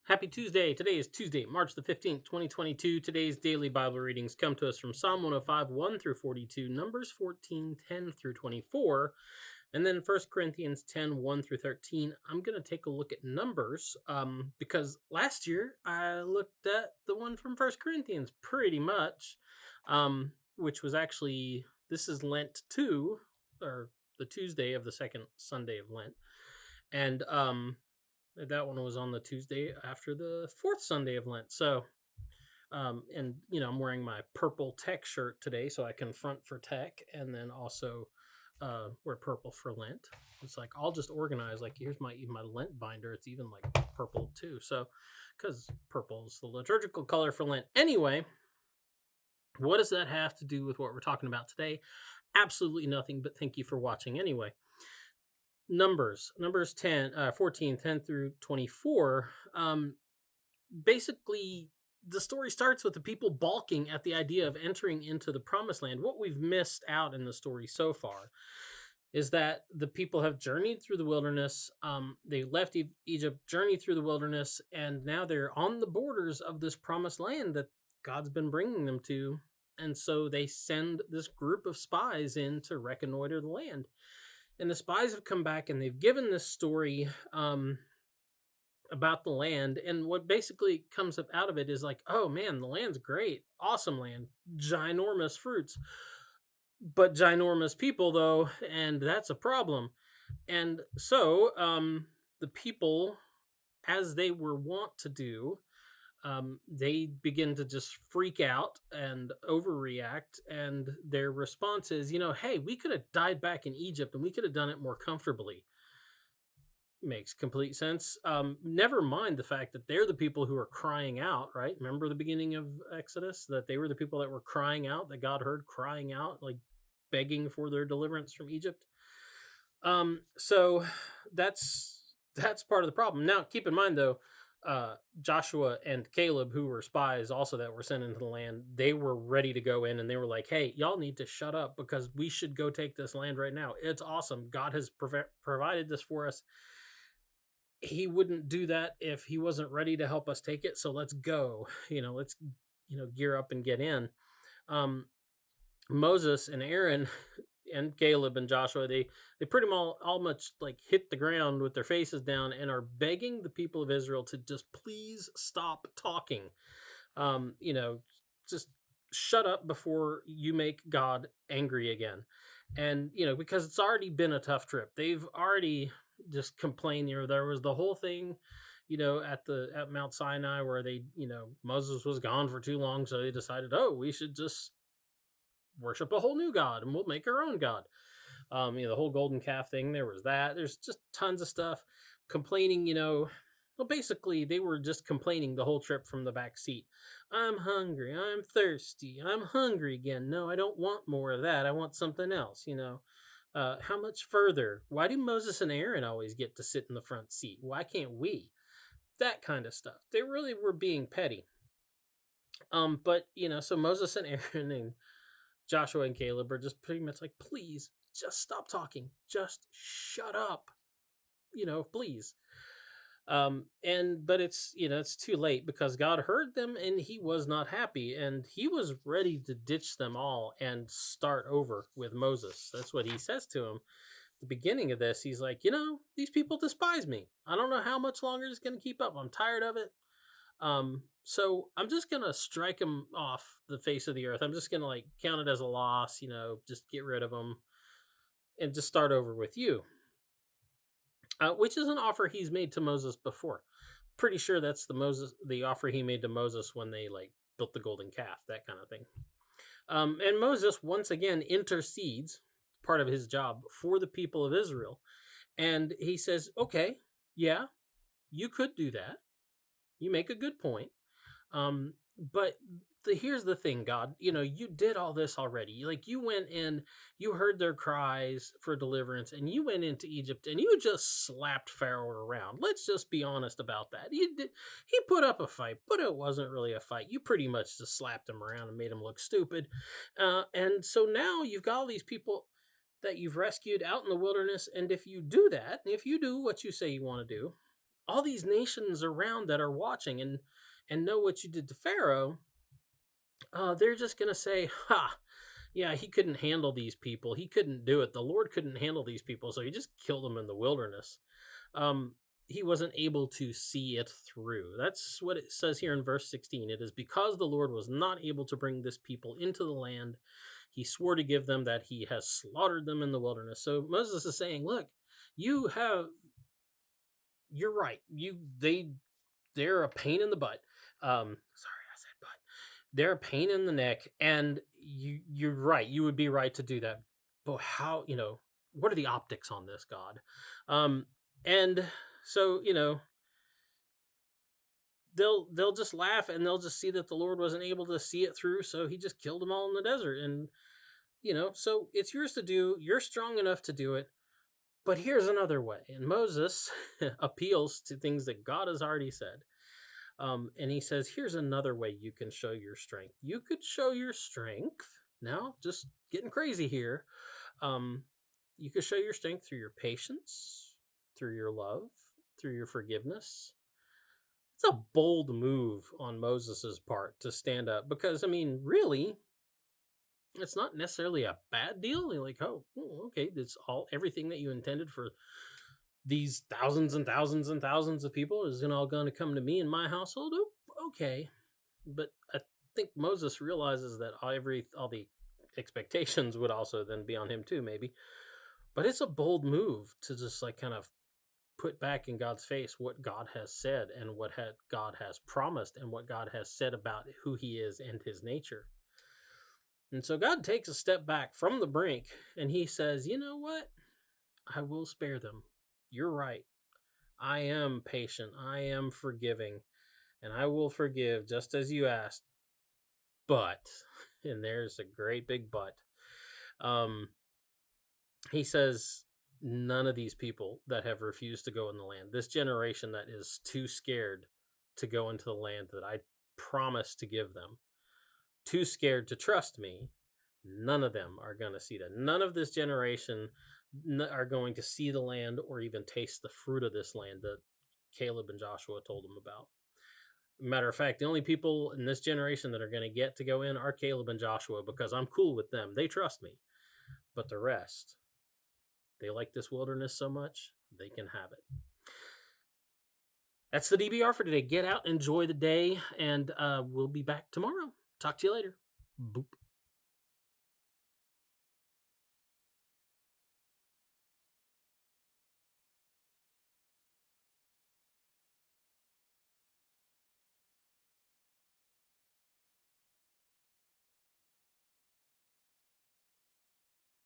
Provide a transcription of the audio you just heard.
Happy Tuesday. Today is Tuesday, March the 15th, 2022. Today's daily Bible readings come to us from Psalm 105, 1 through 42, Numbers 14, 10 through 24, and then 1 Corinthians 10, 1 through 13. I'm going to take a look at Numbers because last year I looked at the one from 1 Corinthians pretty much, which was actually, this is Lent 2, or the Tuesday of the second Sunday of Lent. And that one was on the Tuesday after the fourth Sunday of Lent. So, I'm wearing my purple tech shirt today, so I can front for tech, and then also wear purple for Lent. It's like I'll just organize. Like here's my Lent binder. It's even like purple too. So, because purple is the liturgical color for Lent. Anyway, what does that have to do with what we're talking about today? Absolutely nothing. But thank you for watching anyway. Numbers 14, 10 through 24. Basically, the story starts with the people balking at the idea of entering into the promised land. What we've missed out in the story so far is that the people have journeyed through the wilderness. They left Egypt, journeyed through the wilderness, and now they're on the borders of this promised land that God's been bringing them to. And so they send this group of spies in to reconnoiter the land. And the spies have come back and they've given this story about the land. And what basically comes up out of it is like, oh man, the land's great. Awesome land. Ginormous fruits. But ginormous people, though. And that's a problem. And so the people, as they were wont to do, they begin to just freak out and overreact. And their response is, hey, we could have died back in Egypt and we could have done it more comfortably. Makes complete sense. Never mind the fact that they're the people who are crying out, right? Remember the beginning of Exodus, that they were the people that were crying out, that God heard crying out, like begging for their deliverance from Egypt. So that's part of the problem. Now, keep in mind though, Joshua and Caleb, who were spies also that were sent into the land, they were ready to go in and they were like, hey, y'all need to shut up because we should go take this land right now. It's awesome. God has provided this for us. He wouldn't do that if he wasn't ready to help us take it. So let's go, let's, gear up and get in. Moses and Aaron and Caleb and Joshua, they pretty much like hit the ground with their faces down and are begging the people of Israel to just please stop talking. Just shut up before you make God angry again. And, because it's already been a tough trip. They've already just complained. There was the whole thing, at Mount Sinai where they, Moses was gone for too long. So they decided, oh, we should just worship a whole new God and we'll make our own God. The whole golden calf thing, there was that. There's just tons of stuff complaining, well, basically they were just complaining the whole trip from the back seat. I'm hungry. I'm thirsty. I'm hungry again. No, I don't want more of that. I want something else, how much further? Why do Moses and Aaron always get to sit in the front seat? Why can't we? That kind of stuff. They really were being petty. But so Moses and Aaron and Joshua and Caleb are just pretty much like, please, just stop talking. Just shut up. Please. But it's too late because God heard them and he was not happy and he was ready to ditch them all and start over with Moses. That's what he says to him. At the beginning of this, he's like, these people despise me. I don't know how much longer it's going to keep up. I'm tired of it. So I'm just going to strike them off the face of the earth. I'm just going to count it as a loss, just get rid of them and just start over with you. Which is an offer he's made to Moses before. Pretty sure that's the offer he made to Moses when they built the golden calf, that kind of thing. And Moses once again intercedes, part of his job, for the people of Israel. And he says, okay, yeah, you could do that. You make a good point. But here's the thing, God, you did all this already. You went in, you heard their cries for deliverance, and you went into Egypt and you just slapped Pharaoh around. Let's just be honest about that. He put up a fight, but it wasn't really a fight. You pretty much just slapped him around and made him look stupid. And so now you've got all these people that you've rescued out in the wilderness. And if you do that, if you do what you say you want to do, all these nations around that are watching and know what you did to Pharaoh, they're just going to say, ha, yeah, he couldn't handle these people. He couldn't do it. The Lord couldn't handle these people, so he just killed them in the wilderness. Um, he wasn't able to see it through. That's what it says here in verse 16. It is because the Lord was not able to bring this people into the land he swore to give them that he has slaughtered them in the wilderness. So Moses is saying, look, you have, you're right. They're a pain in the butt. Sorry, I said butt. They're a pain in the neck, and you're right. You would be right to do that. But how, what are the optics on this, God? And so, they'll just laugh and they'll just see that the Lord wasn't able to see it through, so he just killed them all in the desert. And so it's yours to do. You're strong enough to do it. But here's another way. And Moses appeals to things that God has already said. And he says, here's another way you can show your strength. You could show your strength. Now, just getting crazy here. You could show your strength through your patience, through your love, through your forgiveness. It's a bold move on Moses's part to stand up because, really, it's not necessarily a bad deal. You're like, oh, okay, that's everything that you intended for these thousands and thousands and thousands of people is all going to come to me and my household. Oh, okay. But I think Moses realizes that all the expectations would also then be on him too, maybe. But it's a bold move to just kind of put back in God's face what God has said and what God has promised and what God has said about who he is and his nature. And so God takes a step back from the brink and he says, you know what? I will spare them. You're right. I am patient. I am forgiving. And I will forgive just as you asked. But, and there's a great big but, he says, none of these people that have refused to go in the land, this generation that is too scared to go into the land that I promised to give them, too scared to trust me, none of them are going to see that. None of this generation are going to see the land or even taste the fruit of this land that Caleb and Joshua told them about. Matter of fact, the only people in this generation that are going to get to go in are Caleb and Joshua because I'm cool with them. They trust me. But the rest, they like this wilderness so much, they can have it. That's the DBR for today. Get out, enjoy the day, and we'll be back tomorrow. Talk to you later. Boop.